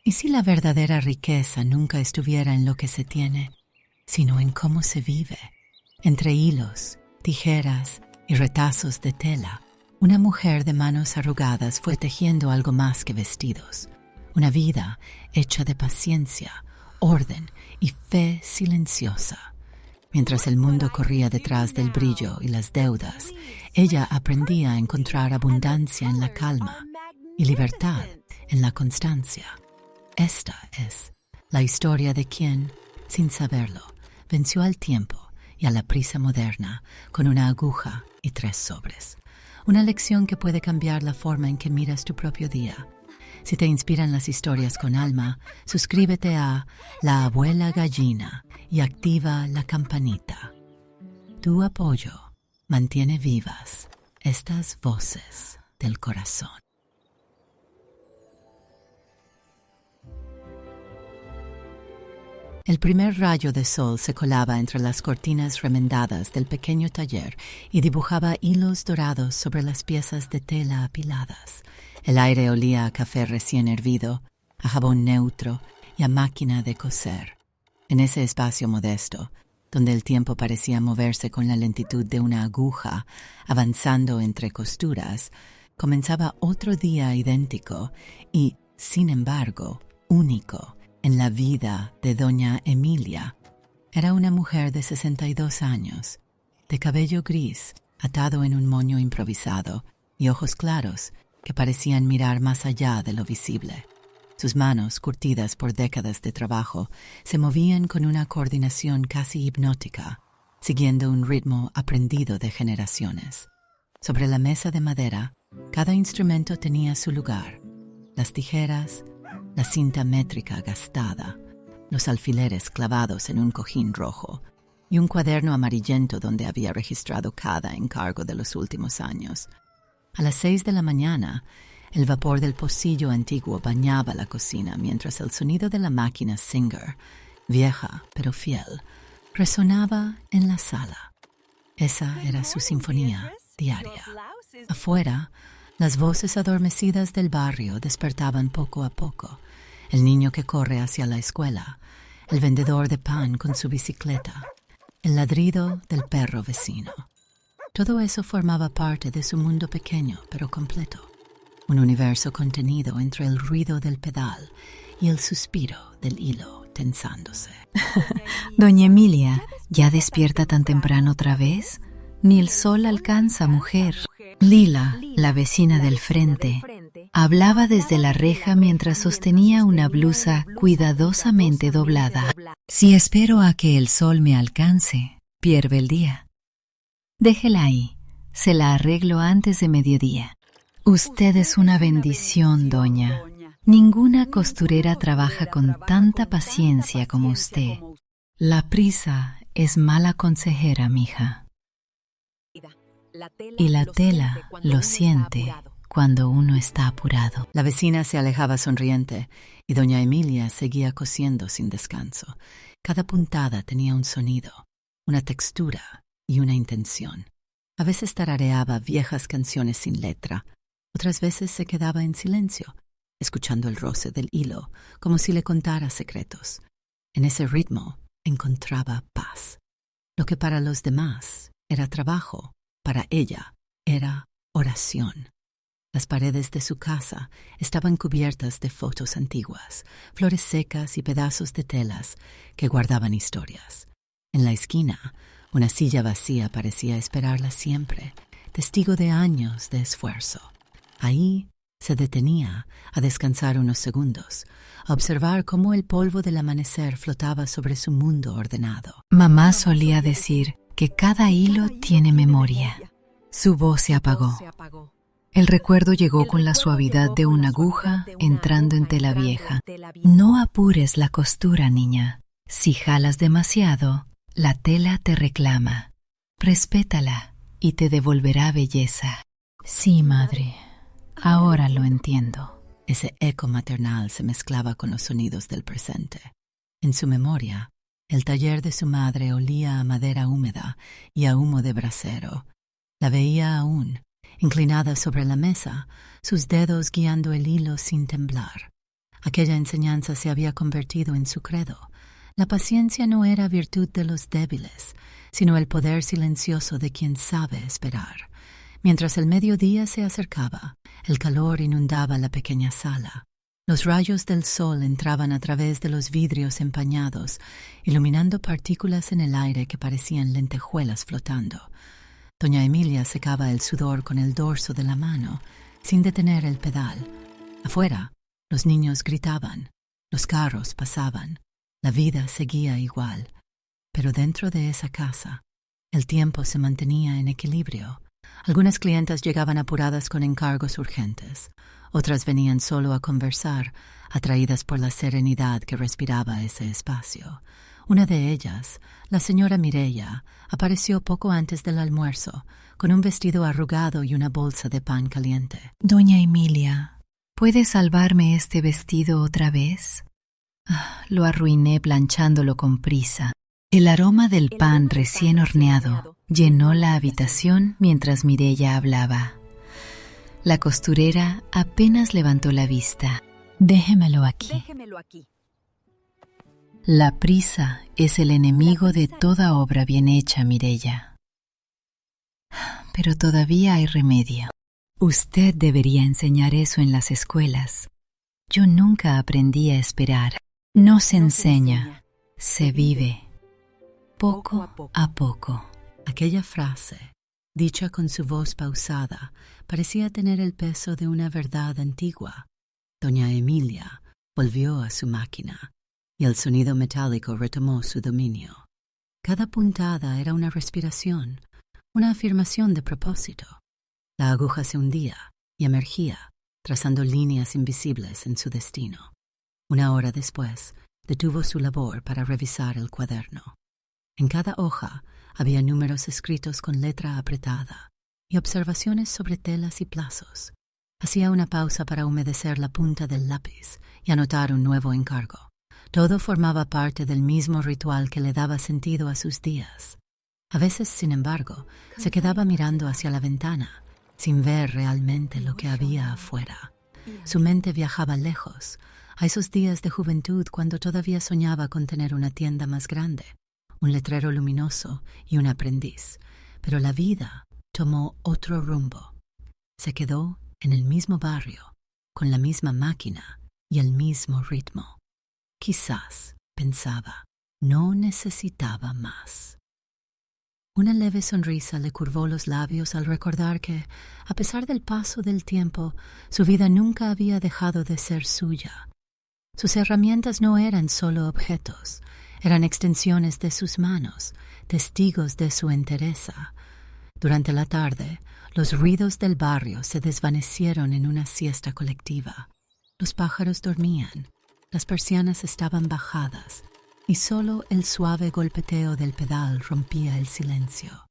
¿Y si la verdadera riqueza nunca estuviera en lo que se tiene, sino en cómo se vive? Entre hilos, tijeras y retazos de tela, una mujer de manos arrugadas fue tejiendo algo más que vestidos. Una vida hecha de paciencia, orden y fe silenciosa. Mientras el mundo corría detrás del brillo y las deudas, ella aprendía a encontrar abundancia en la calma y libertad en la constancia. Esta es la historia de quien, sin saberlo, venció al tiempo y a la prisa moderna con una aguja y 3 sobres. Una lección que puede cambiar la forma en que miras tu propio día. Si te inspiran las historias con alma, suscríbete a La Abuela Gallina y activa la campanita. Tu apoyo mantiene vivas estas voces del corazón. El primer rayo de sol se colaba entre las cortinas remendadas del pequeño taller y dibujaba hilos dorados sobre las piezas de tela apiladas. El aire olía a café recién hervido, a jabón neutro y a máquina de coser. En ese espacio modesto, donde el tiempo parecía moverse con la lentitud de una aguja avanzando entre costuras, comenzaba otro día idéntico y, sin embargo, único en la vida de doña Emilia. Era una mujer de 62 años, de cabello gris, atado en un moño improvisado, y ojos claros que parecían mirar más allá de lo visible. Sus manos, curtidas por décadas de trabajo, se movían con una coordinación casi hipnótica, siguiendo un ritmo aprendido de generaciones. Sobre la mesa de madera, cada instrumento tenía su lugar. Las tijeras, la cinta métrica gastada, los alfileres clavados en un cojín rojo y un cuaderno amarillento donde había registrado cada encargo de los últimos años. A las 6 de la mañana, el vapor del pocillo antiguo bañaba la cocina mientras el sonido de la máquina Singer, vieja pero fiel, resonaba en la sala. Esa era su sinfonía diaria. Afuera, las voces adormecidas del barrio despertaban poco a poco. El niño que corre hacia la escuela, el vendedor de pan con su bicicleta, el ladrido del perro vecino. Todo eso formaba parte de su mundo pequeño pero completo. Un universo contenido entre el ruido del pedal y el suspiro del hilo tensándose. Doña Emilia, ¿ya despierta tan temprano otra vez? Ni el sol alcanza, mujer. Lila, la vecina del frente, hablaba desde la reja mientras sostenía una blusa cuidadosamente doblada. Si espero a que el sol me alcance, pierde el día. Déjela ahí, se la arreglo antes de mediodía. Usted es una bendición, doña. Ninguna costurera trabaja con tanta paciencia como usted. La prisa es mala consejera, mija. Y la tela lo siente cuando uno está apurado. La vecina se alejaba sonriente y doña Emilia seguía cosiendo sin descanso. Cada puntada tenía un sonido, una textura y una intención. A veces tarareaba viejas canciones sin letra, otras veces se quedaba en silencio, escuchando el roce del hilo, como si le contara secretos. En ese ritmo encontraba paz. Lo que para los demás era trabajo, para ella era oración. Las paredes de su casa estaban cubiertas de fotos antiguas, flores secas y pedazos de telas que guardaban historias. En la esquina, una silla vacía parecía esperarla siempre, testigo de años de esfuerzo. Ahí se detenía a descansar unos segundos, a observar cómo el polvo del amanecer flotaba sobre su mundo ordenado. Mamá solía decir que cada hilo tiene memoria. Su voz se apagó. El recuerdo llegó con la suavidad de una aguja entrando en tela vieja. No apures la costura, niña. Si jalas demasiado, la tela te reclama. Respétala y te devolverá belleza. Sí, madre. Ahora lo entiendo. Ese eco maternal se mezclaba con los sonidos del presente. En su memoria, el taller de su madre olía a madera húmeda y a humo de brasero. La veía aún, inclinada sobre la mesa, sus dedos guiando el hilo sin temblar. Aquella enseñanza se había convertido en su credo. La paciencia no era virtud de los débiles, sino el poder silencioso de quien sabe esperar. Mientras el mediodía se acercaba, el calor inundaba la pequeña sala. Los rayos del sol entraban a través de los vidrios empañados, iluminando partículas en el aire que parecían lentejuelas flotando. Doña Emilia secaba el sudor con el dorso de la mano, sin detener el pedal. Afuera, los niños gritaban, los carros pasaban, la vida seguía igual. Pero dentro de esa casa, el tiempo se mantenía en equilibrio. Algunas clientas llegaban apuradas con encargos urgentes. Otras venían solo a conversar, atraídas por la serenidad que respiraba ese espacio. Una de ellas, la señora Mireia, apareció poco antes del almuerzo, con un vestido arrugado y una bolsa de pan caliente. Doña Emilia, ¿puede salvarme este vestido otra vez? Lo arruiné planchándolo con prisa. El aroma del pan recién horneado llenó la habitación mientras Mireia hablaba. La costurera apenas levantó la vista. Déjemelo aquí. La prisa es el enemigo de toda obra bien hecha, Mireia. Pero todavía hay remedio. Usted debería enseñar eso en las escuelas. Yo nunca aprendí a esperar. No se enseña, se vive. Poco a poco. Aquella frase, dicha con su voz pausada, parecía tener el peso de una verdad antigua. Doña Emilia volvió a su máquina y el sonido metálico retomó su dominio. Cada puntada era una respiración, una afirmación de propósito. La aguja se hundía y emergía, trazando líneas invisibles en su destino. Una hora después, detuvo su labor para revisar el cuaderno. En cada hoja había números escritos con letra apretada y observaciones sobre telas y plazos. Hacía una pausa para humedecer la punta del lápiz y anotar un nuevo encargo. Todo formaba parte del mismo ritual que le daba sentido a sus días. A veces, sin embargo, se quedaba mirando hacia la ventana, sin ver realmente lo que había afuera. Su mente viajaba lejos, a esos días de juventud cuando todavía soñaba con tener una tienda más grande, un letrero luminoso y un aprendiz. Pero la vida tomó otro rumbo. Se quedó en el mismo barrio, con la misma máquina y el mismo ritmo. Quizás, pensaba, no necesitaba más. Una leve sonrisa le curvó los labios al recordar que, a pesar del paso del tiempo, su vida nunca había dejado de ser suya. Sus herramientas no eran solo objetos, eran extensiones de sus manos, testigos de su entereza. Durante la tarde, los ruidos del barrio se desvanecieron en una siesta colectiva. Los pájaros dormían, las persianas estaban bajadas, y solo el suave golpeteo del pedal rompía el silencio.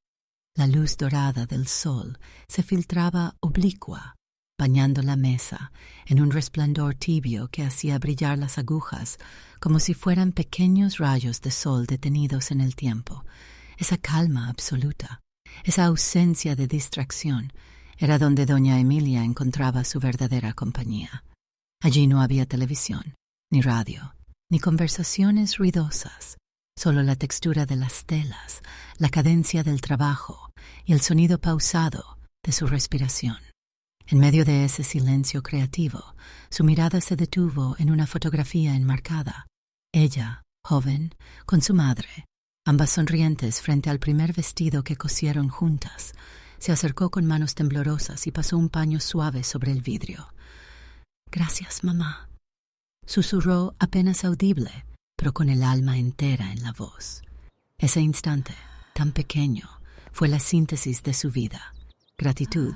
La luz dorada del sol se filtraba oblicua, bañando la mesa en un resplandor tibio que hacía brillar las agujas como si fueran pequeños rayos de sol detenidos en el tiempo. Esa calma absoluta, esa ausencia de distracción, era donde doña Emilia encontraba su verdadera compañía. Allí no había televisión, ni radio, ni conversaciones ruidosas, solo la textura de las telas, la cadencia del trabajo y el sonido pausado de su respiración. En medio de ese silencio creativo, su mirada se detuvo en una fotografía enmarcada. Ella, joven, con su madre, ambas sonrientes frente al primer vestido que cosieron juntas, se acercó con manos temblorosas y pasó un paño suave sobre el vidrio. «Gracias, mamá», susurró apenas audible, pero con el alma entera en la voz. Ese instante, tan pequeño, fue la síntesis de su vida: gratitud,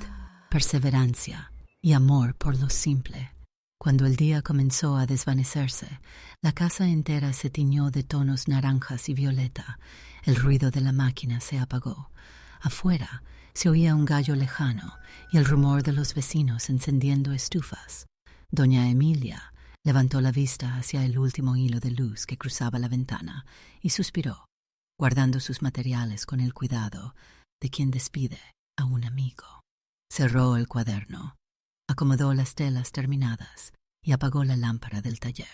perseverancia y amor por lo simple. Cuando el día comenzó a desvanecerse, la casa entera se tiñó de tonos naranjas y violeta. El ruido de la máquina se apagó. Afuera se oía un gallo lejano y el rumor de los vecinos encendiendo estufas. Doña Emilia levantó la vista hacia el último hilo de luz que cruzaba la ventana y suspiró, guardando sus materiales con el cuidado de quien despide a un amigo. Cerró el cuaderno, acomodó las telas terminadas y apagó la lámpara del taller.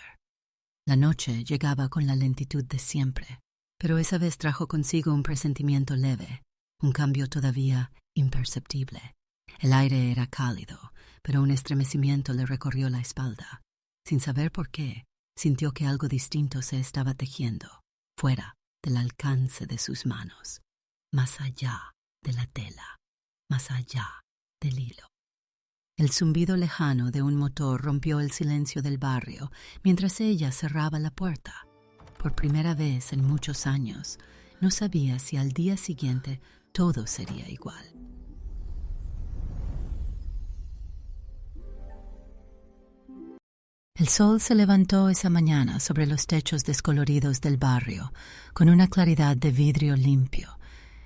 La noche llegaba con la lentitud de siempre, pero esa vez trajo consigo un presentimiento leve, un cambio todavía imperceptible. El aire era cálido, pero un estremecimiento le recorrió la espalda. Sin saber por qué, sintió que algo distinto se estaba tejiendo, fuera del alcance de sus manos, más allá de la tela, más allá del hilo. El zumbido lejano de un motor rompió el silencio del barrio mientras ella cerraba la puerta. Por primera vez en muchos años, no sabía si al día siguiente todo sería igual. El sol se levantó esa mañana sobre los techos descoloridos del barrio, con una claridad de vidrio limpio.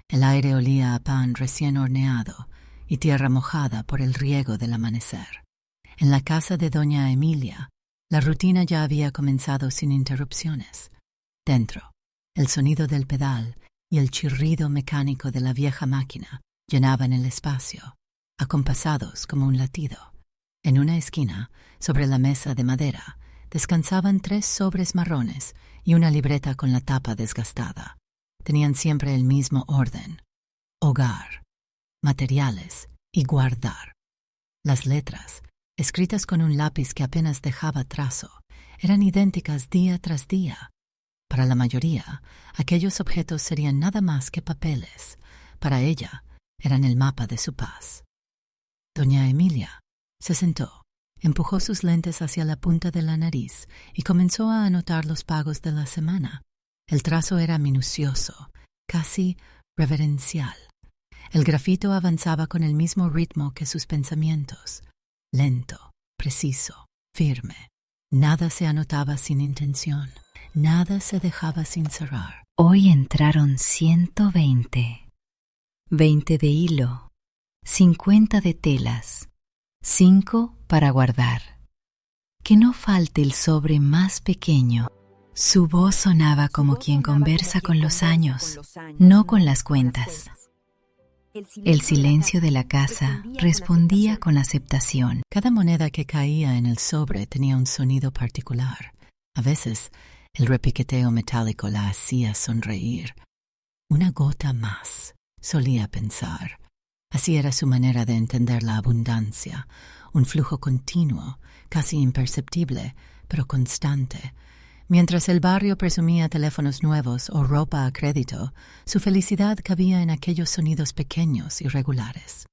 El aire olía a pan recién horneado y tierra mojada por el riego del amanecer. En la casa de doña Emilia, la rutina ya había comenzado sin interrupciones. Dentro, el sonido del pedal y el chirrido mecánico de la vieja máquina llenaban el espacio, acompasados como un latido. En una esquina, sobre la mesa de madera, descansaban 3 sobres marrones y una libreta con la tapa desgastada. Tenían siempre el mismo orden: hogar, materiales y guardar. Las letras, escritas con un lápiz que apenas dejaba trazo, eran idénticas día tras día. Para la mayoría, aquellos objetos serían nada más que papeles. Para ella, eran el mapa de su paz. Doña Emilia se sentó, empujó sus lentes hacia la punta de la nariz y comenzó a anotar los pagos de la semana. El trazo era minucioso, casi reverencial. El grafito avanzaba con el mismo ritmo que sus pensamientos, lento, preciso, firme. Nada se anotaba sin intención, nada se dejaba sin cerrar. Hoy entraron 120. 20 de hilo, 50 de telas, 5 para guardar. Que no falte el sobre más pequeño. Su voz sonaba como quien conversa con los años, no con las cuentas. El silencio de la casa respondía con aceptación. Cada moneda que caía en el sobre tenía un sonido particular. A veces, el repiqueteo metálico la hacía sonreír. Una gota más, solía pensar. Así era su manera de entender la abundancia, un flujo continuo, casi imperceptible, pero constante. Mientras el barrio presumía teléfonos nuevos o ropa a crédito, su felicidad cabía en aquellos sonidos pequeños y regulares.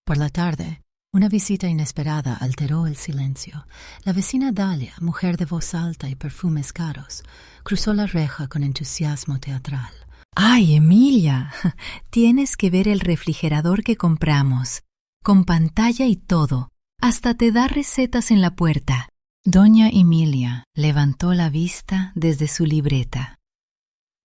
Por la tarde, una visita inesperada alteró el silencio. La vecina Dalia, mujer de voz alta y perfumes caros, cruzó la reja con entusiasmo teatral. ¡Ay, Emilia! Tienes que ver el refrigerador que compramos, con pantalla y todo. Hasta te da recetas en la puerta. Doña Emilia levantó la vista desde su libreta.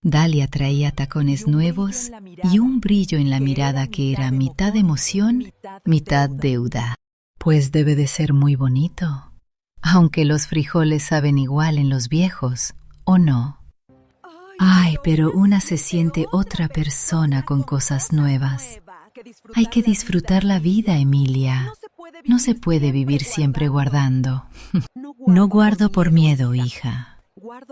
Dalia traía tacones nuevos y un brillo en la mirada que era mitad emoción, mitad deuda. Pues debe de ser muy bonito, aunque los frijoles saben igual en los viejos, ¿o no? Ay, pero una se siente otra persona con cosas nuevas. Hay que disfrutar la vida, Emilia. No se puede vivir siempre guardando. No guardo por miedo, hija.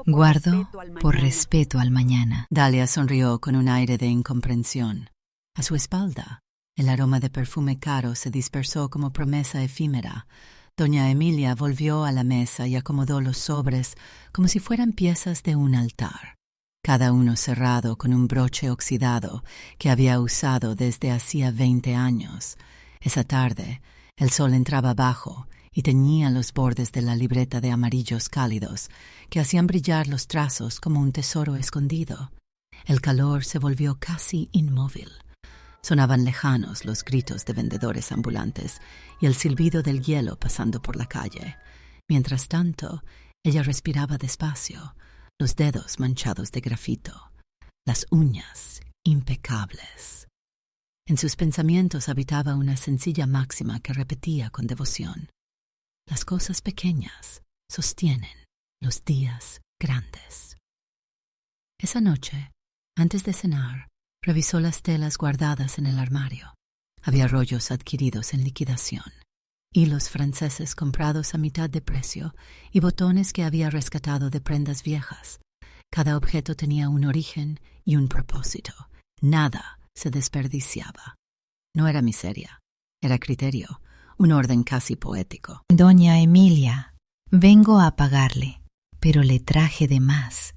Guardo por respeto al mañana. Dalia sonrió con un aire de incomprensión. A su espalda, el aroma de perfume caro se dispersó como promesa efímera. Doña Emilia volvió a la mesa y acomodó los sobres como si fueran piezas de un altar, cada uno cerrado con un broche oxidado que había usado desde hacía 20 años. Esa tarde, el sol entraba bajo y teñía los bordes de la libreta de amarillos cálidos que hacían brillar los trazos como un tesoro escondido. El calor se volvió casi inmóvil. Sonaban lejanos los gritos de vendedores ambulantes y el silbido del hielo pasando por la calle. Mientras tanto, ella respiraba despacio, los dedos manchados de grafito, las uñas impecables. En sus pensamientos habitaba una sencilla máxima que repetía con devoción: las cosas pequeñas sostienen los días grandes. Esa noche, antes de cenar, revisó las telas guardadas en el armario. Había rollos adquiridos en liquidación hilos franceses comprados a mitad de precio y botones que había rescatado de prendas viejas. Cada objeto tenía un origen y un propósito. Nada se desperdiciaba. No era miseria, era criterio, un orden casi poético. Doña Emilia, vengo a pagarle, pero le traje de más.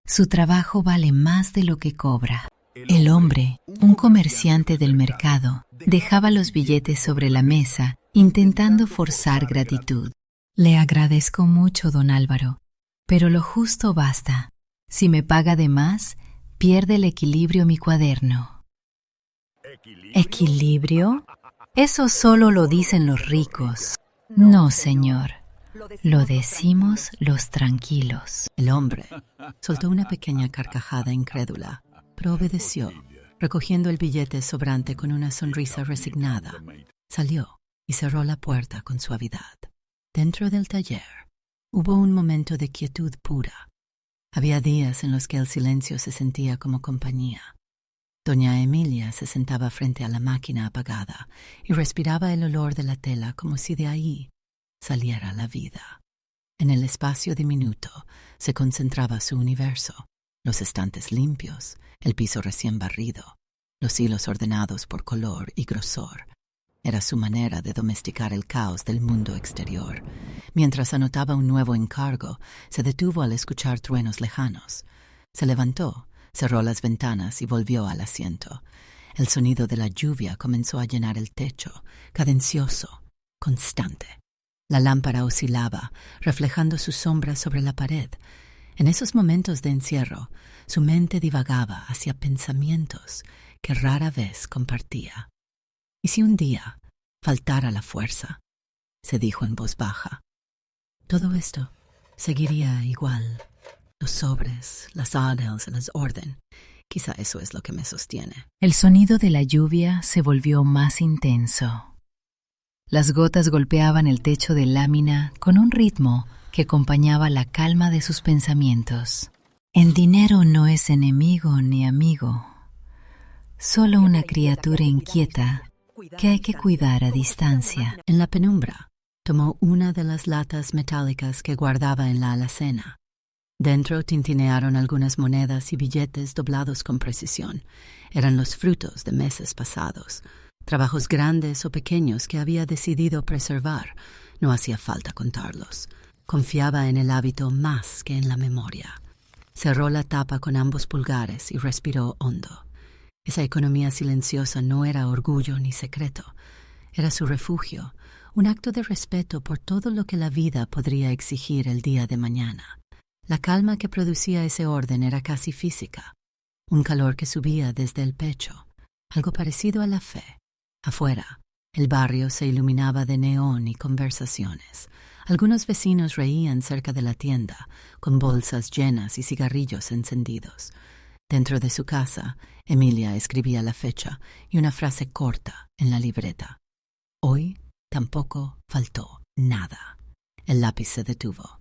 Su trabajo vale más de lo que cobra. El hombre, un comerciante del mercado, dejaba los billetes sobre la mesa, intentando forzar gratitud. Le agradezco mucho, don Álvaro, pero lo justo basta. Si me paga de más, pierde el equilibrio mi cuaderno. ¿Equilibrio? Eso solo lo dicen los ricos. No, señor. Lo decimos los tranquilos. El hombre soltó una pequeña carcajada incrédula, pero obedeció, recogiendo el billete sobrante con una sonrisa resignada. Salió y cerró la puerta con suavidad. Dentro del taller hubo un momento de quietud pura. Había días en los que el silencio se sentía como compañía. Doña Emilia se sentaba frente a la máquina apagada y respiraba el olor de la tela como si de ahí saliera la vida. En el espacio diminuto se concentraba su universo, los estantes limpios, el piso recién barrido, los hilos ordenados por color y grosor. Era su manera de domesticar el caos del mundo exterior. Mientras anotaba un nuevo encargo, se detuvo al escuchar truenos lejanos. Se levantó, cerró las ventanas y volvió al asiento. El sonido de la lluvia comenzó a llenar el techo, cadencioso, constante. La lámpara oscilaba, reflejando su sombra sobre la pared. En esos momentos de encierro, su mente divagaba hacia pensamientos que rara vez compartía. ¿Y si un día faltara la fuerza?, se dijo en voz baja. Todo esto seguiría igual. Los sobres, las adels, el orden. Quizá eso es lo que me sostiene. El sonido de la lluvia se volvió más intenso. Las gotas golpeaban el techo de lámina con un ritmo que acompañaba la calma de sus pensamientos. El dinero no es enemigo ni amigo, solo una criatura inquieta que hay que cuidar a distancia. En la penumbra, tomó una de las latas metálicas que guardaba en la alacena. Dentro tintinearon algunas monedas y billetes doblados con precisión. Eran los frutos de meses pasados, trabajos grandes o pequeños que había decidido preservar. No hacía falta contarlos. Confiaba en el hábito más que en la memoria. Cerró la tapa con ambos pulgares y respiró hondo. Esa economía silenciosa no era orgullo ni secreto. Era su refugio, un acto de respeto por todo lo que la vida podría exigir el día de mañana. La calma que producía ese orden era casi física, un calor que subía desde el pecho, algo parecido a la fe. Afuera, el barrio se iluminaba de neón y conversaciones. Algunos vecinos reían cerca de la tienda, con bolsas llenas y cigarrillos encendidos. Dentro de su casa, Emilia escribía la fecha y una frase corta en la libreta. Hoy tampoco faltó nada. El lápiz se detuvo.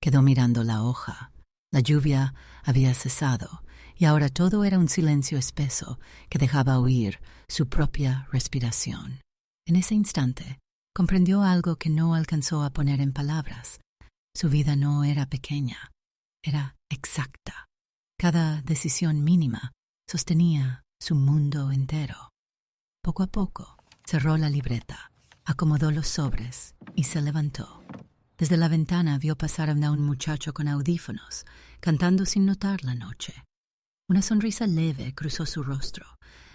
Quedó mirando la hoja. La lluvia había cesado y ahora todo era un silencio espeso que dejaba oír su propia respiración. En ese instante, comprendió algo que no alcanzó a poner en palabras. Su vida no era pequeña, era exacta. Cada decisión mínima sostenía su mundo entero. Poco a poco, cerró la libreta, acomodó los sobres y se levantó. Desde la ventana vio pasar a un muchacho con audífonos, cantando sin notar la noche. Una sonrisa leve cruzó su rostro.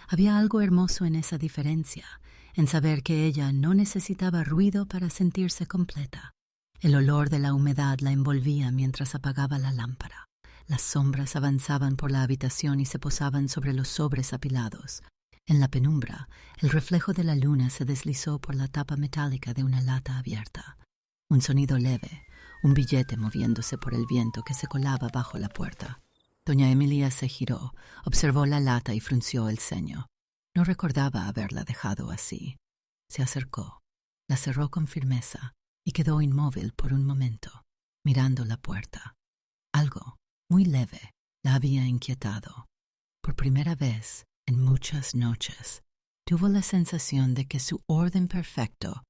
Había algo hermoso en esa diferencia, en saber que ella no necesitaba ruido para sentirse completa. El olor de la humedad la envolvía mientras apagaba la lámpara. Las sombras avanzaban por la habitación y se posaban sobre los sobres apilados. En la penumbra, el reflejo de la luna se deslizó por la tapa metálica de una lata abierta. Un sonido leve, un billete moviéndose por el viento que se colaba bajo la puerta. Doña Emilia se giró, observó la lata y frunció el ceño. No recordaba haberla dejado así. Se acercó, la cerró con firmeza y quedó inmóvil por un momento, mirando la puerta. Algo muy leve la había inquietado. Por primera vez en muchas noches, tuvo la sensación de que su orden perfecto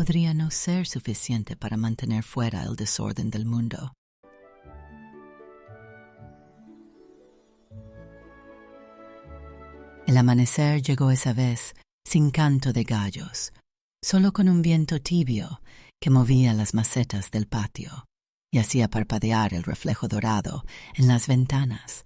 podría no ser suficiente para mantener fuera el desorden del mundo. El amanecer llegó esa vez sin canto de gallos, solo con un viento tibio que movía las macetas del patio y hacía parpadear el reflejo dorado en las ventanas.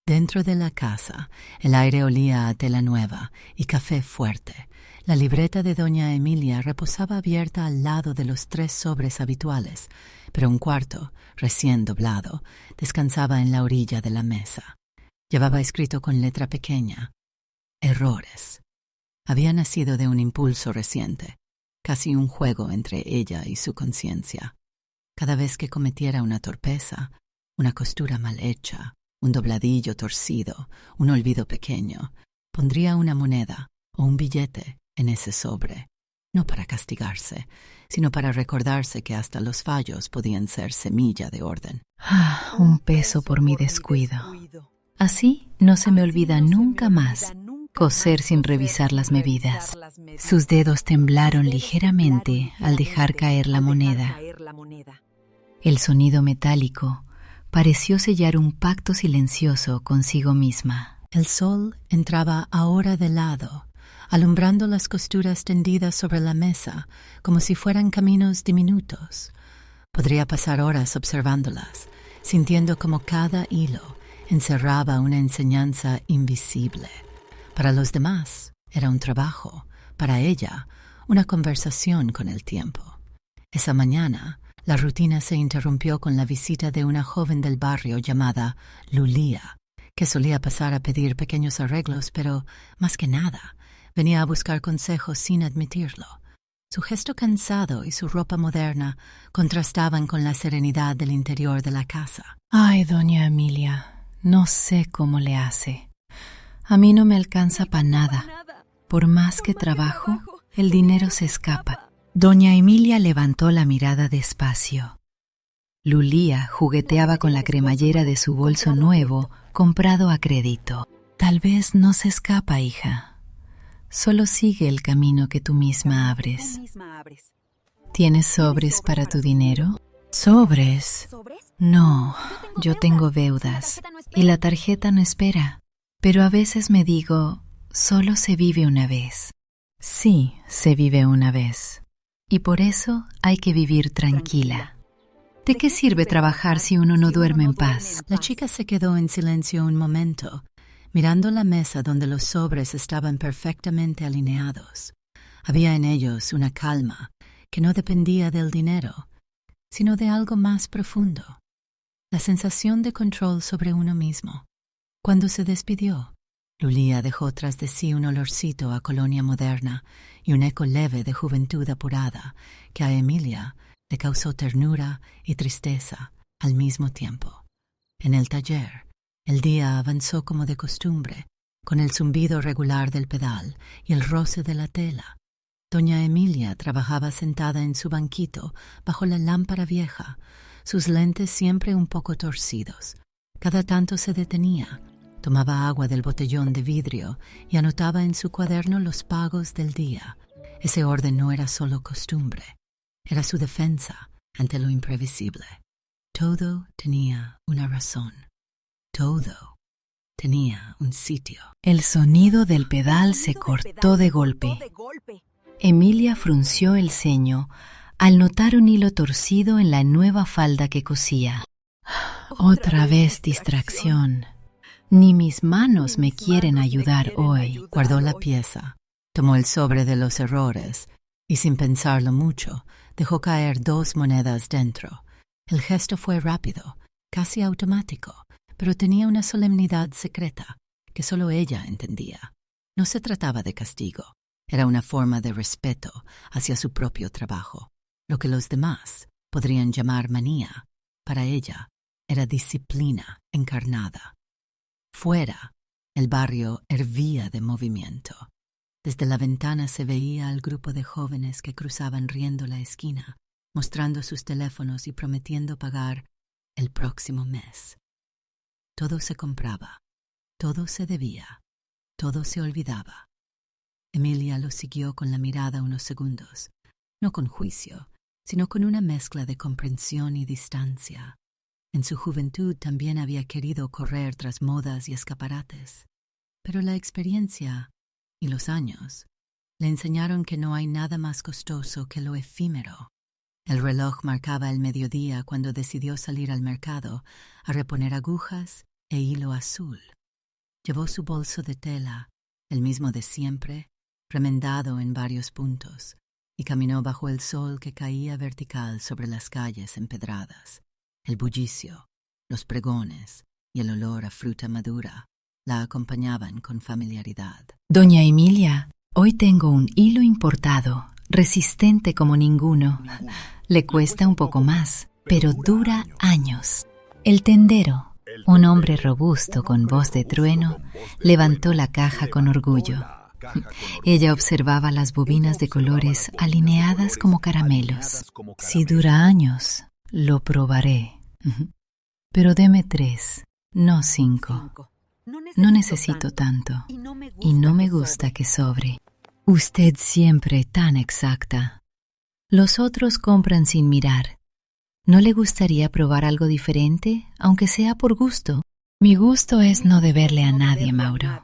Dentro de la casa, el aire olía a tela nueva y café fuerte. La libreta de doña Emilia reposaba abierta al lado de los 3 sobres habituales, pero un cuarto, recién doblado, descansaba en la orilla de la mesa. Llevaba escrito con letra pequeña: errores. Había nacido de un impulso reciente, casi un juego entre ella y su conciencia. Cada vez que cometiera una torpeza, una costura mal hecha, un dobladillo torcido, un olvido pequeño, pondría una moneda o un billete en ese sobre, no para castigarse, sino para recordarse que hasta los fallos podían ser semilla de orden. Un peso por mi descuido. Así no se me olvida nunca más coser sin revisar las medidas. Sus dedos temblaron ligeramente al dejar caer la moneda. El sonido metálico pareció sellar un pacto silencioso consigo misma. El sol entraba ahora de lado, alumbrando las costuras tendidas sobre la mesa como si fueran caminos diminutos. Podría pasar horas observándolas, sintiendo como cada hilo encerraba una enseñanza invisible. Para los demás era un trabajo, para ella una conversación con el tiempo. Esa mañana la rutina se interrumpió con la visita de una joven del barrio llamada Lulía, que solía pasar a pedir pequeños arreglos, pero, más que nada, venía a buscar consejos sin admitirlo. Su gesto cansado y su ropa moderna contrastaban con la serenidad del interior de la casa. Ay, doña Emilia, no sé cómo le hace. A mí no me alcanza para nada. Por más que trabajo, el dinero se escapa. Doña Emilia levantó la mirada despacio. Lulía jugueteaba con la cremallera de su bolso nuevo, comprado a crédito. Tal vez no se escapa, hija. Solo sigue el camino que tú misma abres. ¿Tienes sobres para tu dinero? ¿Sobres? No, yo tengo deudas y la tarjeta no espera. Pero a veces me digo, solo se vive una vez. Sí, se vive una vez. Y por eso hay que vivir tranquila. ¿De qué sirve trabajar si uno no duerme en paz? La chica se quedó en silencio un momento, mirando la mesa donde los sobres estaban perfectamente alineados. Había en ellos una calma que no dependía del dinero, sino de algo más profundo, la sensación de control sobre uno mismo. Cuando se despidió, Lulía dejó tras de sí un olorcito a colonia moderna y un eco leve de juventud apurada que a Emilia le causó ternura y tristeza al mismo tiempo. En el taller, el día avanzó como de costumbre, con el zumbido regular del pedal y el roce de la tela. Doña Emilia trabajaba sentada en su banquito bajo la lámpara vieja, sus lentes siempre un poco torcidos. Cada tanto se detenía, tomaba agua del botellón de vidrio y anotaba en su cuaderno los pagos del día. Ese orden no era solo costumbre, era su defensa ante lo imprevisible. Todo tenía una razón. Todo tenía un sitio. El sonido del pedal se cortó de golpe. Emilia frunció el ceño al notar un hilo torcido en la nueva falda que cosía. Otra vez distracción. Ni mis manos me quieren ayudar hoy. Guardó la pieza, tomó el sobre de los errores y, sin pensarlo mucho, dejó caer 2 monedas dentro. El gesto fue rápido, casi automático, pero tenía una solemnidad secreta que solo ella entendía. No se trataba de castigo, era una forma de respeto hacia su propio trabajo. Lo que los demás podrían llamar manía, para ella era disciplina encarnada. Fuera, el barrio hervía de movimiento. Desde la ventana se veía al grupo de jóvenes que cruzaban riendo la esquina, mostrando sus teléfonos y prometiendo pagar el próximo mes. Todo se compraba, todo se debía, todo se olvidaba. Emilia lo siguió con la mirada unos segundos, no con juicio, sino con una mezcla de comprensión y distancia. En su juventud también había querido correr tras modas y escaparates, pero la experiencia y los años le enseñaron que no hay nada más costoso que lo efímero. El reloj marcaba el mediodía cuando decidió salir al mercado a reponer agujas e hilo azul. Llevó su bolso de tela, el mismo de siempre, remendado en varios puntos, y caminó bajo el sol que caía vertical sobre las calles empedradas. El bullicio, los pregones y el olor a fruta madura la acompañaban con familiaridad. Doña Emilia, hoy tengo un hilo importado, resistente como ninguno. Le cuesta un poco más, pero dura años. El tendero, un hombre robusto con voz de trueno, levantó la caja con orgullo. Ella observaba las bobinas de colores alineadas como caramelos. Si dura años, lo probaré. Pero deme 3, no 5. No necesito tanto, y no me gusta que sobre. Usted siempre tan exacta. Los otros compran sin mirar. ¿No le gustaría probar algo diferente, aunque sea por gusto? Mi gusto es no deberle a nadie, Mauro.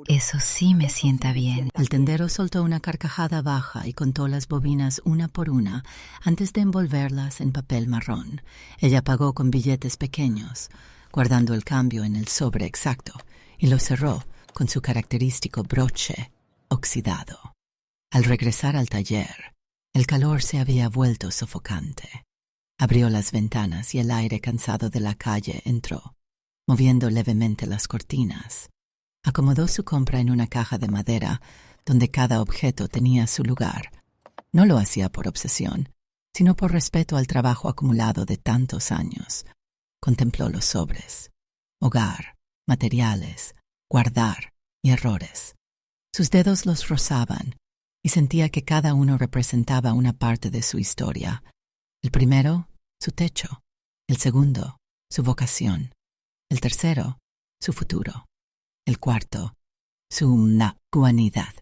Eso sí me sienta bien. El tendero soltó una carcajada baja y contó las bobinas una por una antes de envolverlas en papel marrón. Ella pagó con billetes pequeños, guardando el cambio en el sobre exacto, y lo cerró con su característico broche oxidado. Al regresar al taller, el calor se había vuelto sofocante. Abrió las ventanas y el aire cansado de la calle entró, moviendo levemente las cortinas. Acomodó su compra en una caja de madera donde cada objeto tenía su lugar. No lo hacía por obsesión, sino por respeto al trabajo acumulado de tantos años. Contempló los sobres, hogar, materiales, guardar y errores. Sus dedos los rozaban y sentía que cada uno representaba una parte de su historia. El primero, su techo. El segundo, su vocación. El tercero, su futuro. El cuarto, su nacuanidad.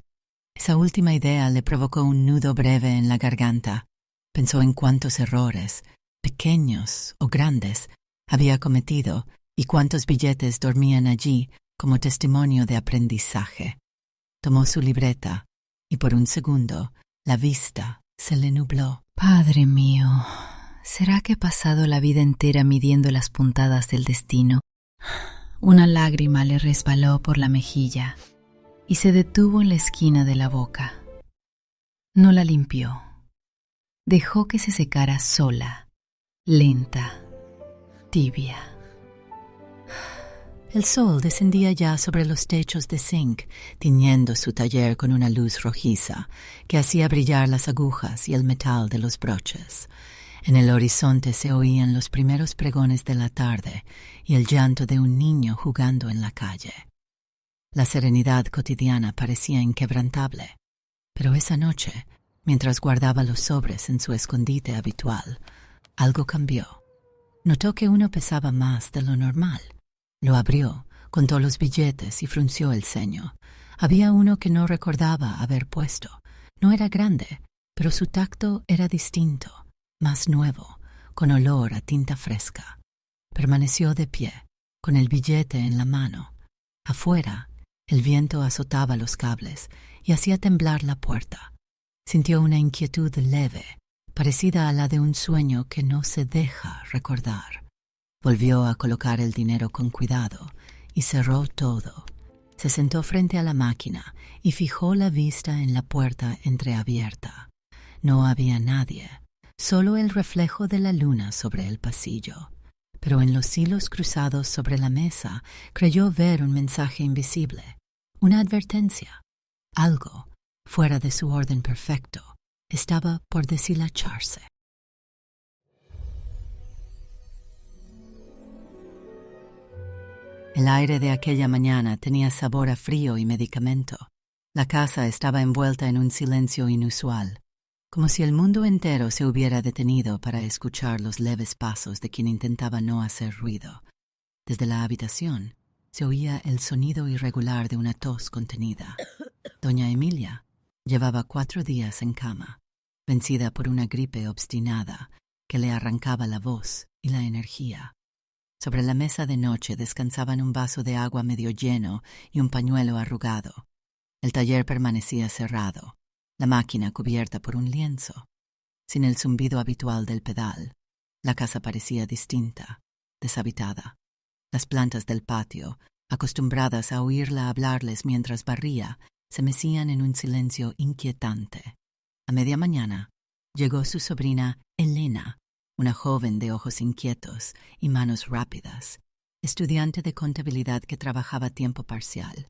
Esa última idea le provocó un nudo breve en la garganta. Pensó en cuántos errores, pequeños o grandes, había cometido y cuántos billetes dormían allí como testimonio de aprendizaje. Tomó su libreta y por un segundo la vista se le nubló. Padre mío, ¿será que he pasado la vida entera midiendo las puntadas del destino? Una lágrima le resbaló por la mejilla y se detuvo en la esquina de la boca. No la limpió. Dejó que se secara sola, lenta, tibia. El sol descendía ya sobre los techos de zinc, tiñendo su taller con una luz rojiza que hacía brillar las agujas y el metal de los broches. En el horizonte se oían los primeros pregones de la tarde y el llanto de un niño jugando en la calle. La serenidad cotidiana parecía inquebrantable, pero esa noche, mientras guardaba los sobres en su escondite habitual, algo cambió. Notó que uno pesaba más de lo normal. Lo abrió, contó los billetes y frunció el ceño. Había uno que no recordaba haber puesto. No era grande, pero su tacto era distinto, más nuevo, con olor a tinta fresca. Permaneció de pie, con el billete en la mano. Afuera, el viento azotaba los cables y hacía temblar la puerta. Sintió una inquietud leve, parecida a la de un sueño que no se deja recordar. Volvió a colocar el dinero con cuidado y cerró todo. Se sentó frente a la máquina y fijó la vista en la puerta entreabierta. No había nadie, solo el reflejo de la luna sobre el pasillo. Pero en los hilos cruzados sobre la mesa creyó ver un mensaje invisible, una advertencia. Algo, fuera de su orden perfecto, estaba por deshilacharse. El aire de aquella mañana tenía sabor a frío y medicamento. La casa estaba envuelta en un silencio inusual, como si el mundo entero se hubiera detenido para escuchar los leves pasos de quien intentaba no hacer ruido. Desde la habitación se oía el sonido irregular de una tos contenida. Doña Emilia llevaba 4 días en cama. vencida por una gripe obstinada que le arrancaba la voz y la energía. Sobre la mesa de noche descansaban un vaso de agua medio lleno y un pañuelo arrugado. El taller permanecía cerrado, la máquina cubierta por un lienzo. Sin el zumbido habitual del pedal, la casa parecía distinta, deshabitada. Las plantas del patio, acostumbradas a oírla hablarles mientras barría, se mecían en un silencio inquietante. A media mañana llegó su sobrina Elena, una joven de ojos inquietos y manos rápidas, estudiante de contabilidad que trabajaba a tiempo parcial.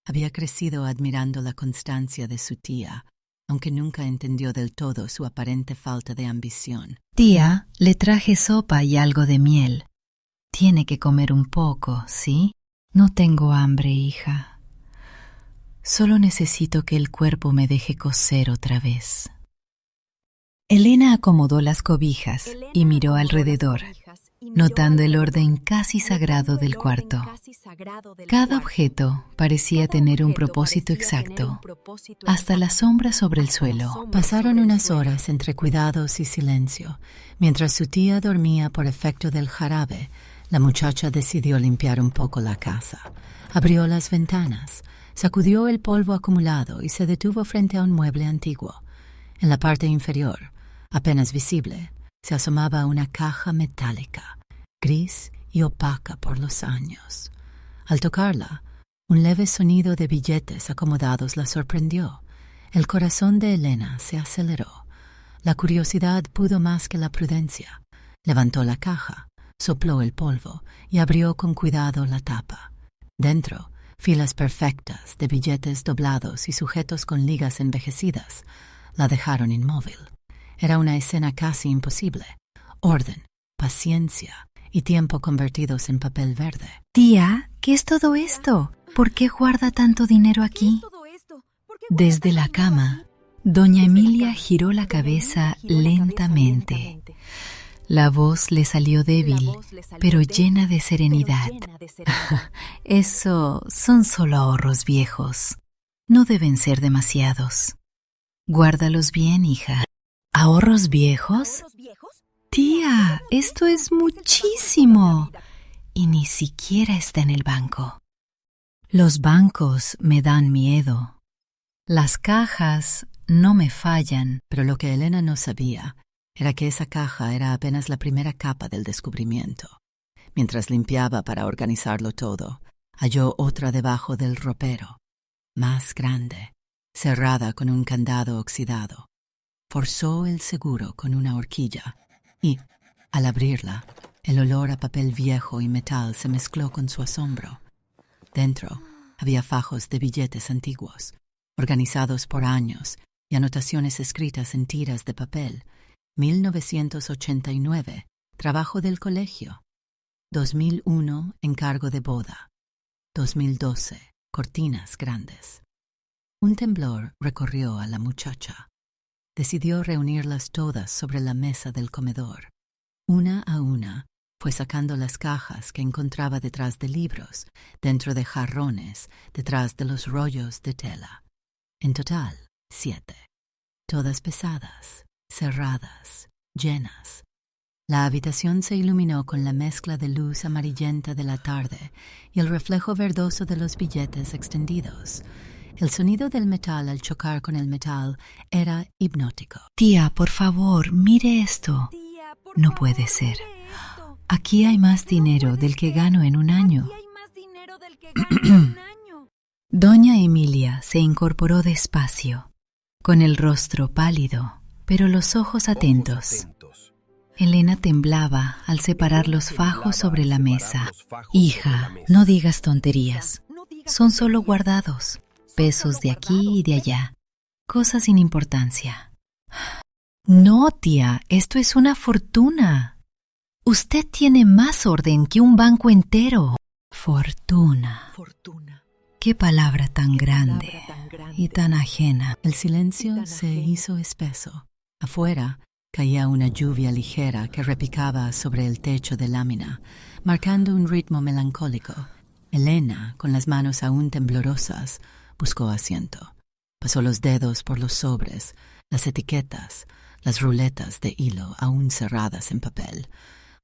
Había crecido admirando la constancia de su tía, aunque nunca entendió del todo su aparente falta de ambición. Tía, le traje sopa y algo de miel. Tiene que comer un poco, ¿sí? No tengo hambre, hija. Solo necesito que el cuerpo me deje coser otra vez. Elena acomodó las cobijas y miró alrededor, notando el orden casi sagrado del cuarto. Cada objeto parecía tener un propósito exacto, hasta la sombra sobre el suelo. Pasaron unas horas entre cuidados y silencio. Mientras su tía dormía por efecto del jarabe, la muchacha decidió limpiar un poco la casa. Abrió las ventanas, sacudió el polvo acumulado y se detuvo frente a un mueble antiguo. En la parte inferior, apenas visible, se asomaba una caja metálica, gris y opaca por los años. Al tocarla, un leve sonido de billetes acomodados la sorprendió. El corazón de Elena se aceleró. La curiosidad pudo más que la prudencia. Levantó la caja, sopló el polvo y abrió con cuidado la tapa. Dentro, filas perfectas de billetes doblados y sujetos con ligas envejecidas la dejaron inmóvil. Era una escena casi imposible. Orden, paciencia y tiempo convertidos en papel verde. Tía, ¿qué es todo esto? ¿Por qué guarda tanto dinero aquí? Desde la cama, doña Emilia giró la cabeza lentamente. La voz le salió débil, pero llena de serenidad. Eso son solo ahorros viejos. No deben ser demasiados. Guárdalos bien, hija. ¿Ahorros viejos? Tía, esto es muchísimo. Y ni siquiera está en el banco. Los bancos me dan miedo. Las cajas no me fallan. Pero lo que Elena no sabía era que esa caja era apenas la primera capa del descubrimiento. Mientras limpiaba para organizarlo todo, halló otra debajo del ropero, más grande, cerrada con un candado oxidado. Forzó el seguro con una horquilla y, al abrirla, el olor a papel viejo y metal se mezcló con su asombro. Dentro había fajos de billetes antiguos, organizados por años y anotaciones escritas en tiras de papel. 1989, trabajo del colegio. 2001, encargo de boda. 2012, cortinas grandes. Un temblor recorrió a la muchacha. Decidió reunirlas todas sobre la mesa del comedor. Una a una, fue sacando las cajas que encontraba detrás de libros, dentro de jarrones, detrás de los rollos de tela. En total, 7. Todas pesadas, cerradas, llenas. La habitación se iluminó con la mezcla de luz amarillenta de la tarde y el reflejo verdoso de los billetes extendidos. El sonido del metal al chocar con el metal era hipnótico. Tía, por favor, mire esto. No puede ser. Aquí hay más dinero del que gano en un año. Doña Emilia se incorporó despacio, con el rostro pálido, pero los ojos atentos. Elena temblaba al separar los fajos sobre la mesa. Hija, no digas tonterías. Son solo guardados. Pesos de aquí y de allá. Cosas sin importancia. No, tía, esto es una fortuna. Usted tiene más orden que un banco entero. Fortuna. Qué palabra tan grande y tan ajena. El silencio se hizo espeso. Afuera caía una lluvia ligera que repicaba sobre el techo de lámina, marcando un ritmo melancólico. Elena, con las manos aún temblorosas, buscó asiento. Pasó los dedos por los sobres, las etiquetas, las ruletas de hilo aún cerradas en papel.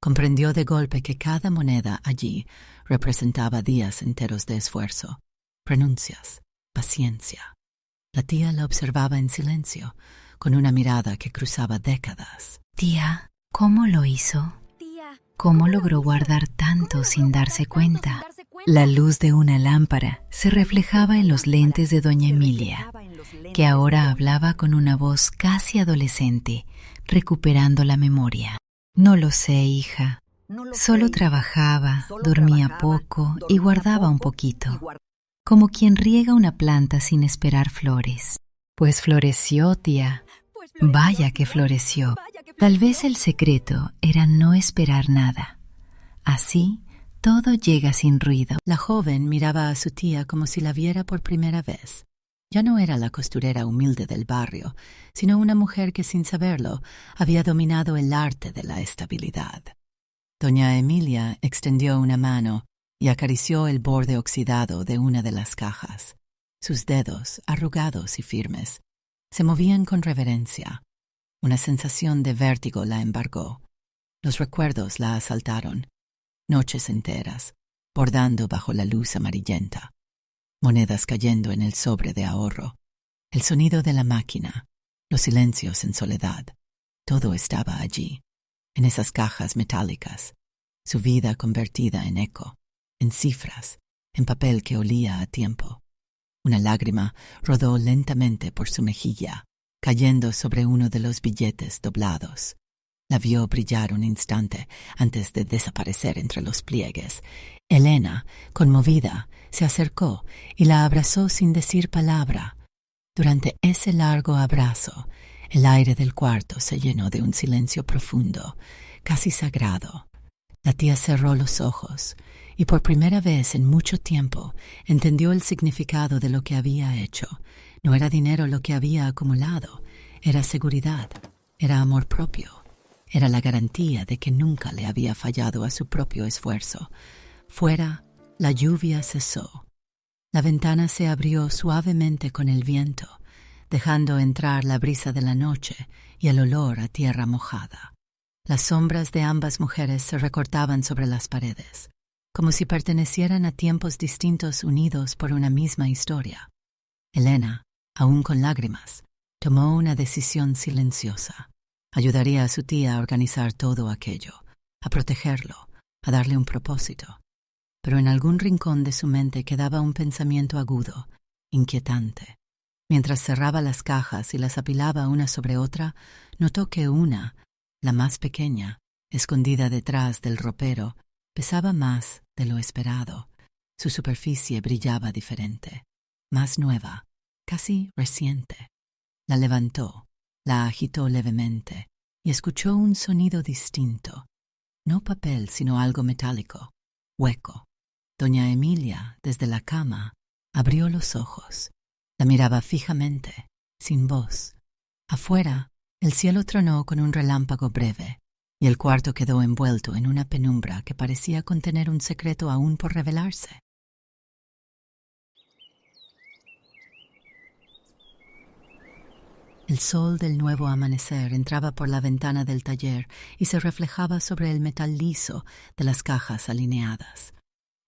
Comprendió de golpe que cada moneda allí representaba días enteros de esfuerzo, renuncias, paciencia. La tía la observaba en silencio, con una mirada que cruzaba décadas. Tía, ¿cómo lo hizo? ¿Cómo logró guardar tanto sin darse cuenta? La luz de una lámpara se reflejaba en los lentes de doña Emilia, que ahora hablaba con una voz casi adolescente, recuperando la memoria. No lo sé, hija. Solo trabajaba, dormía poco y guardaba un poquito, como quien riega una planta sin esperar flores. Pues floreció, tía. Vaya que floreció. Tal vez el secreto era no esperar nada. Así, todo llega sin ruido. La joven miraba a su tía como si la viera por primera vez. Ya no era la costurera humilde del barrio, sino una mujer que sin saberlo había dominado el arte de la estabilidad. Doña Emilia extendió una mano y acarició el borde oxidado de una de las cajas. Sus dedos, arrugados y firmes, se movían con reverencia. Una sensación de vértigo la embargó. Los recuerdos la asaltaron. Noches enteras, bordando bajo la luz amarillenta. Monedas cayendo en el sobre de ahorro. El sonido de la máquina. Los silencios en soledad. Todo estaba allí, en esas cajas metálicas. Su vida convertida en eco, en cifras, en papel que olía a tiempo. Una lágrima rodó lentamente por su mejilla, cayendo sobre uno de los billetes doblados. La vio brillar un instante antes de desaparecer entre los pliegues. Elena, conmovida, se acercó y la abrazó sin decir palabra. Durante ese largo abrazo, el aire del cuarto se llenó de un silencio profundo, casi sagrado. La tía cerró los ojos y por primera vez en mucho tiempo entendió el significado de lo que había hecho. No era dinero lo que había acumulado, era seguridad, era amor propio, era la garantía de que nunca le había fallado a su propio esfuerzo. Fuera, la lluvia cesó. La ventana se abrió suavemente con el viento, dejando entrar la brisa de la noche y el olor a tierra mojada. Las sombras de ambas mujeres se recortaban sobre las paredes, como si pertenecieran a tiempos distintos unidos por una misma historia. Elena, aún con lágrimas, tomó una decisión silenciosa. Ayudaría a su tía a organizar todo aquello, a protegerlo, a darle un propósito. Pero en algún rincón de su mente quedaba un pensamiento agudo, inquietante. Mientras cerraba las cajas y las apilaba una sobre otra, notó que una, la más pequeña, escondida detrás del ropero, pesaba más de lo esperado. Su superficie brillaba diferente, más nueva, casi reciente. La levantó, la agitó levemente y escuchó un sonido distinto. No papel, sino algo metálico, hueco. Doña Emilia, desde la cama, abrió los ojos. La miraba fijamente, sin voz. Afuera, el cielo tronó con un relámpago breve, y el cuarto quedó envuelto en una penumbra que parecía contener un secreto aún por revelarse. El sol del nuevo amanecer entraba por la ventana del taller y se reflejaba sobre el metal liso de las cajas alineadas.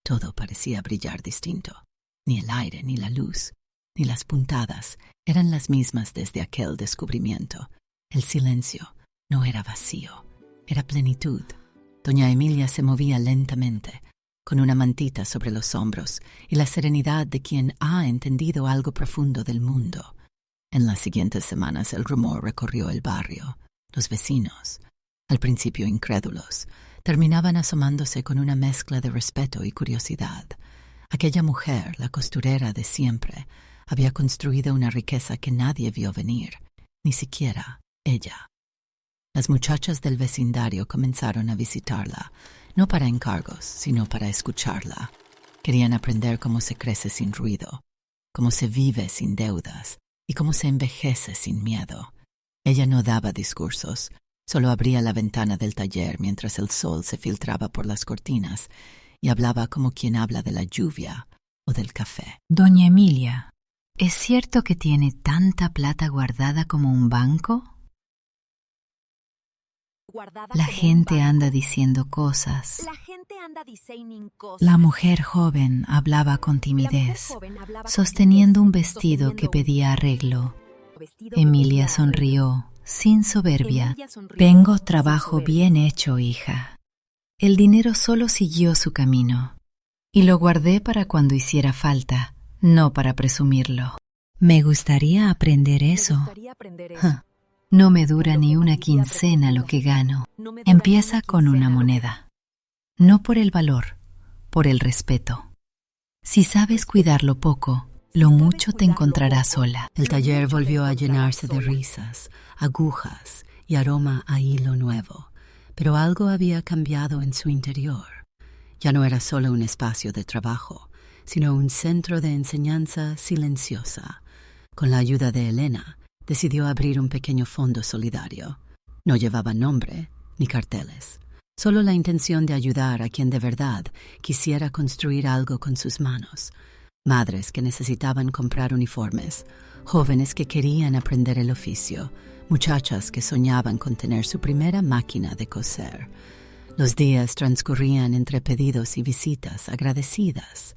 Todo parecía brillar distinto. Ni el aire, ni la luz, ni las puntadas eran las mismas desde aquel descubrimiento. El silencio no era vacío, era plenitud. Doña Emilia se movía lentamente, con una mantita sobre los hombros y la serenidad de quien ha entendido algo profundo del mundo. En las siguientes semanas el rumor recorrió el barrio. Los vecinos, al principio incrédulos, terminaban asomándose con una mezcla de respeto y curiosidad. Aquella mujer, la costurera de siempre, había construido una riqueza que nadie vio venir, ni siquiera ella. Las muchachas del vecindario comenzaron a visitarla, no para encargos, sino para escucharla. Querían aprender cómo se crece sin ruido, cómo se vive sin deudas y cómo se envejece sin miedo. Ella no daba discursos, solo abría la ventana del taller mientras el sol se filtraba por las cortinas y hablaba como quien habla de la lluvia o del café. Doña Emilia, ¿es cierto que tiene tanta plata guardada como un banco? La gente anda diciendo cosas. La mujer joven hablaba con timidez, sosteniendo un vestido que pedía arreglo. Emilia sonrió, sin soberbia. Vengo trabajo bien hecho, hija. El dinero solo siguió su camino, y lo guardé para cuando hiciera falta, no para presumirlo. Me gustaría aprender eso. No me dura ni una quincena lo que gano. Empieza con una moneda. No por el valor, por el respeto. Si sabes cuidarlo poco, lo mucho te encontrarás sola. El taller volvió a llenarse de risas, agujas y aroma a hilo nuevo, pero algo había cambiado en su interior. Ya no era solo un espacio de trabajo, sino un centro de enseñanza silenciosa. Con la ayuda de Elena, decidió abrir un pequeño fondo solidario. No llevaba nombre ni carteles, solo la intención de ayudar a quien de verdad quisiera construir algo con sus manos. Madres que necesitaban comprar uniformes, jóvenes que querían aprender el oficio, muchachas que soñaban con tener su primera máquina de coser. Los días transcurrían entre pedidos y visitas agradecidas.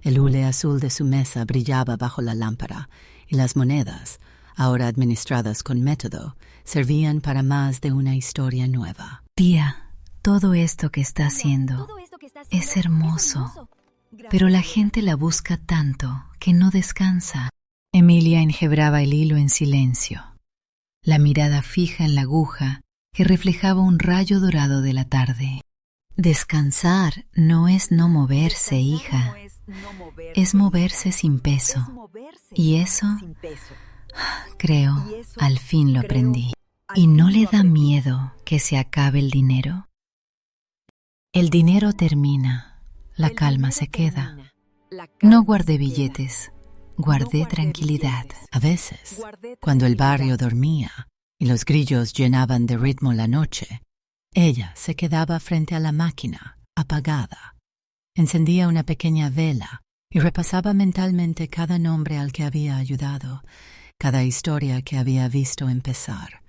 El hule azul de su mesa brillaba bajo la lámpara y las monedas, ahora administradas con método, servían para más de una historia nueva. Tía, todo esto que está haciendo es hermoso, pero la gente la busca tanto que no descansa. Emilia enhebraba el hilo en silencio, la mirada fija en la aguja que reflejaba un rayo dorado de la tarde. Descansar no es no moverse, hija. Es moverse sin peso. Y eso, creo, al fin lo aprendí. ¿Y no le da miedo que se acabe el dinero? El dinero termina, la calma se queda. No guardé billetes, guardé tranquilidad. A veces, cuando el barrio dormía y los grillos llenaban de ritmo la noche, ella se quedaba frente a la máquina, apagada. Encendía una pequeña vela y repasaba mentalmente cada nombre al que había ayudado, cada historia que había visto empezar.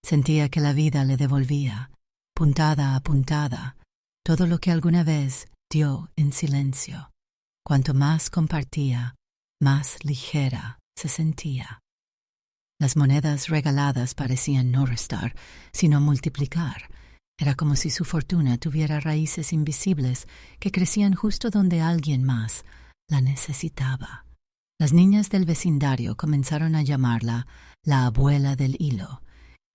Sentía que la vida le devolvía, puntada a puntada, todo lo que alguna vez dio en silencio. Cuanto más compartía, más ligera se sentía. Las monedas regaladas parecían no restar, sino multiplicar. Era como si su fortuna tuviera raíces invisibles que crecían justo donde alguien más la necesitaba. Las niñas del vecindario comenzaron a llamarla la abuela del hilo,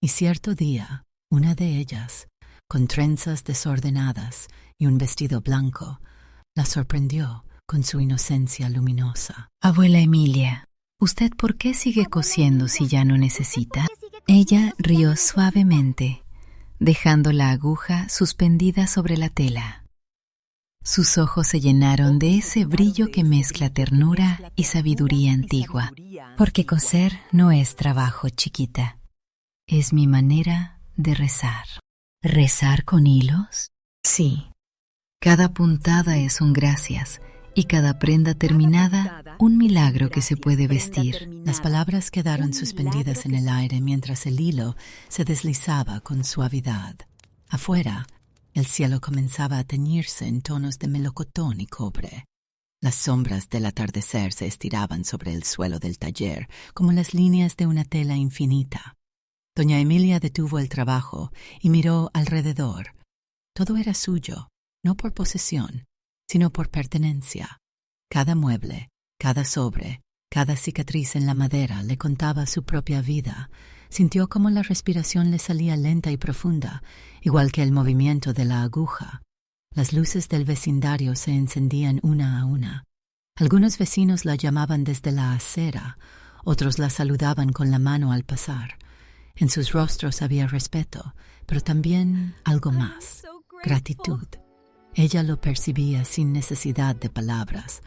y cierto día, una de ellas, con trenzas desordenadas y un vestido blanco, la sorprendió con su inocencia luminosa. Abuela Emilia, ¿usted por qué sigue cosiendo si ya no necesita? Ella rió suavemente, dejando la aguja suspendida sobre la tela. Sus ojos se llenaron de ese brillo que mezcla ternura y sabiduría antigua. Porque coser no es trabajo, chiquita. Es mi manera de rezar. ¿Rezar con hilos? Sí. Cada puntada es un gracias y cada prenda terminada un milagro que se puede vestir. Las palabras quedaron suspendidas en el aire mientras el hilo se deslizaba con suavidad. Afuera, el cielo comenzaba a teñirse en tonos de melocotón y cobre. Las sombras del atardecer se estiraban sobre el suelo del taller como las líneas de una tela infinita. Doña Emilia detuvo el trabajo y miró alrededor. Todo era suyo, no por posesión, sino por pertenencia. Cada mueble, cada sobre, cada cicatriz en la madera le contaba su propia vida. Sintió cómo la respiración le salía lenta y profunda, igual que el movimiento de la aguja. Las luces del vecindario se encendían una a una. Algunos vecinos la llamaban desde la acera, otros la saludaban con la mano al pasar. En sus rostros había respeto, pero también algo más, gratitud. Ella lo percibía sin necesidad de palabras.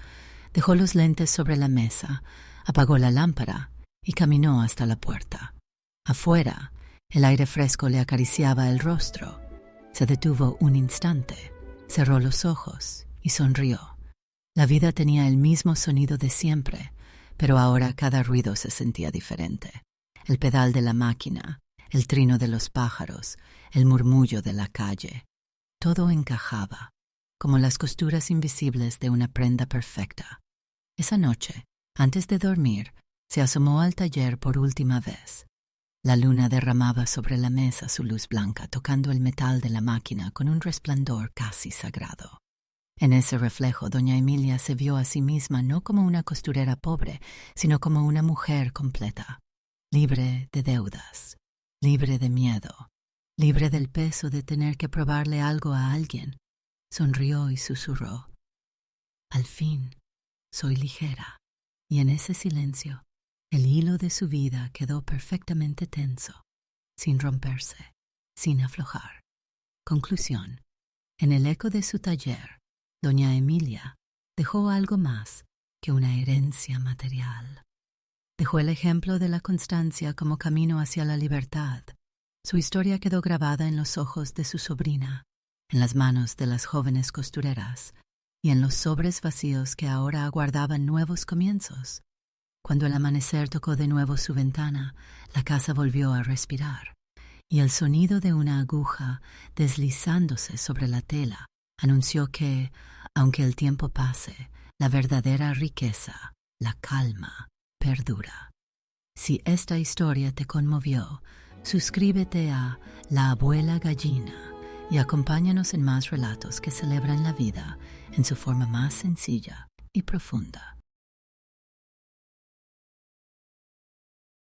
Dejó los lentes sobre la mesa, apagó la lámpara y caminó hasta la puerta. Afuera, el aire fresco le acariciaba el rostro. Se detuvo un instante, cerró los ojos y sonrió. La vida tenía el mismo sonido de siempre, pero ahora cada ruido se sentía diferente. El pedal de la máquina, el trino de los pájaros, el murmullo de la calle. Todo encajaba, como las costuras invisibles de una prenda perfecta. Esa noche, antes de dormir, se asomó al taller por última vez. La luna derramaba sobre la mesa su luz blanca, tocando el metal de la máquina con un resplandor casi sagrado. En ese reflejo, doña Emilia se vio a sí misma no como una costurera pobre, sino como una mujer completa, libre de deudas, libre de miedo, libre del peso de tener que probarle algo a alguien. Sonrió y susurró: «Al fin, soy ligera». Y en ese silencio, el hilo de su vida quedó perfectamente tenso, sin romperse, sin aflojar. Conclusión: en el eco de su taller, doña Emilia dejó algo más que una herencia material. Dejó el ejemplo de la constancia como camino hacia la libertad. Su historia quedó grabada en los ojos de su sobrina, en las manos de las jóvenes costureras y en los sobres vacíos que ahora aguardaban nuevos comienzos. Cuando el amanecer tocó de nuevo su ventana, la casa volvió a respirar, y el sonido de una aguja deslizándose sobre la tela anunció que, aunque el tiempo pase, la verdadera riqueza, la calma, perdura. Si esta historia te conmovió, suscríbete a La Abuela Gallina y acompáñanos en más relatos que celebran la vida en su forma más sencilla y profunda.